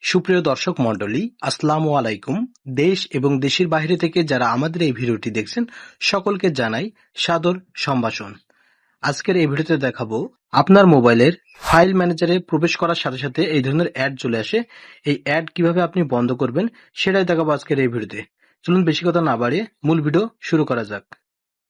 সুপ্রিয় দর্শক মণ্ডলী, আসসালামু আলাইকুম। দেশ এবং দেশের বাইরে থেকে যারা আমাদের এই ভিডিওটি দেখছেন সকলকে জানাই সাদর সম্ভাষণ। আজকের এই ভিডিওতে দেখাবো আপনার মোবাইলের ফাইল ম্যানেজারে প্রবেশ করার সাথে সাথে এই ধরনের অ্যাড চলে আসে। এই অ্যাড কিভাবে আপনি বন্ধ করবেন সেটাই দেখাবো আজকের এই ভিডিওতে। চলুন বেশি কথা না বাড়িয়ে মূল ভিডিও শুরু করা যাক।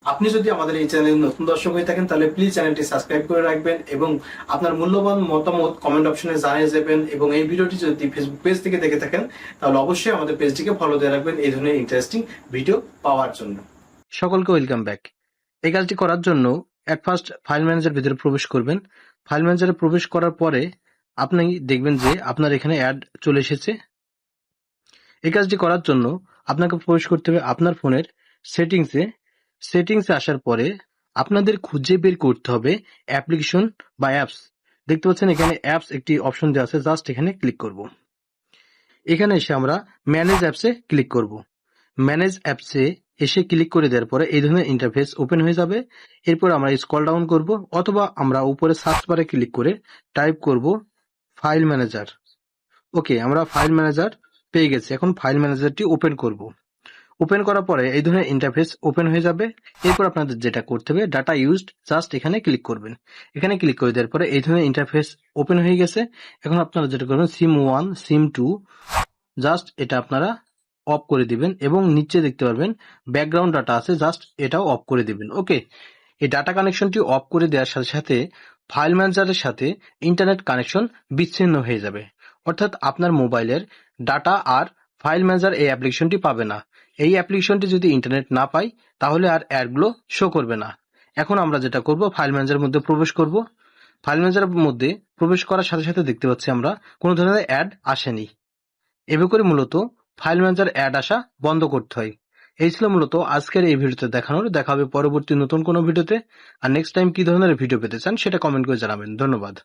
আপনি যদি আমাদের এই চ্যানেলে নতুন দর্শক হয়ে থাকেন তাহলে প্লিজ চ্যানেলটি সাবস্ক্রাইব করে রাখবেন এবং আপনার মূল্যবান মতামত কমেন্ট অপশনে জানিয়ে যাবেন। এবং এই ভিডিওটি যদি ফেসবুক পেজ থেকে দেখে থাকেন তাহলে অবশ্যই আমাদের পেজটিকে ফলো দিয়ে রাখবেন এই ধরনের ইন্টারেস্টিং ভিডিও পাওয়ার জন্য। সকলকে ওয়েলকাম ব্যাক। এই কাজটি করার জন্য এট ফার্স্ট ফাইল ম্যানেজার ভিতরে প্রবেশ করবেন। ফাইল ম্যানেজারে প্রবেশ করার পরে আপনি দেখবেন যে আপনার এখানে অ্যাড চলে এসেছে। এই কাজটি করার জন্য আপনাকে প্রবেশ করতে হবে আপনার ফোনের সেটিংসে আসার পরে আপনাদের খুঁজে বের করতে হবে অ্যাপ্লিকেশন বা অ্যাপস। দেখতে পাচ্ছেন এখানে অ্যাপস একটি অপশন দেওয়া আছে, জাস্ট এখানে ক্লিক করব। এখানে এসে আমরা ম্যানেজ অ্যাপসে ক্লিক করব। ম্যানেজ অ্যাপসে এসে ক্লিক করে দেওয়ার পরে এই ধরনের ইন্টারফেস ওপেন হয়ে যাবে। এরপর আমরা স্ক্রল ডাউন করব অথবা আমরা উপরে সার্চ বারে ক্লিক করে টাইপ করব ফাইল ম্যানেজার। ওকে, আমরা ফাইল ম্যানেজার পেয়ে গেছি। এখন ফাইল ম্যানেজারটি ওপেন করব। ওপেন করার পরে এই ধরনের ইন্টারফেস ওপেন হয়ে যাবে। এরপর আপনাদের যেটা করতে হবে ডাটা ইউজড, জাস্ট এখানে ক্লিক করবেন। এখানে ক্লিক করে দেওয়ার পরে এই ধরনের ইন্টারফেস ওপেন হয়ে গেছে। এখন আপনারা যেটা করবেন সিম 1 সিম 2 জাস্ট এটা আপনারা অফ করে দিবেন এবং নিচে দেখতে পারবেন ব্যাকগ্রাউন্ড ডাটা আছে, জাস্ট এটাও অফ করে দিবেন। ওকে, এই ডাটা কানেকশনটি অফ করে দেওয়ার সাথে সাথে ফাইল ম্যানেজারের সাথে ইন্টারনেট কানেকশন বিচ্ছিন্ন হয়ে যাবে। অর্থাৎ আপনার মোবাইলের ডাটা আর ফাইল ম্যানেজার এই অ্যাপ্লিকেশনটি পাবে না। এই অ্যাপ্লিকেশনটি যদি ইন্টারনেট না পায় তাহলে আর অ্যাডগুলো শো করবে না। এখন আমরা যেটা করব ফাইল ম্যানেজারের মধ্যে প্রবেশ করব। ফাইল ম্যানেজারের মধ্যে প্রবেশ করার সাথে সাথে দেখতে পাচ্ছি আমরা কোনো ধরনের অ্যাড আসেনি। এভাবে করে মূলত ফাইল ম্যানেজার অ্যাড আসা বন্ধ করতে হয়। এই ছিল মূলত আজকের এই ভিডিওতে দেখানোর। দেখা হবে পরবর্তী নতুন কোনো ভিডিওতে। আর নেক্সট টাইম কি ধরনের ভিডিও পেতে চান সেটা কমেন্ট করে জানাবেন। ধন্যবাদ।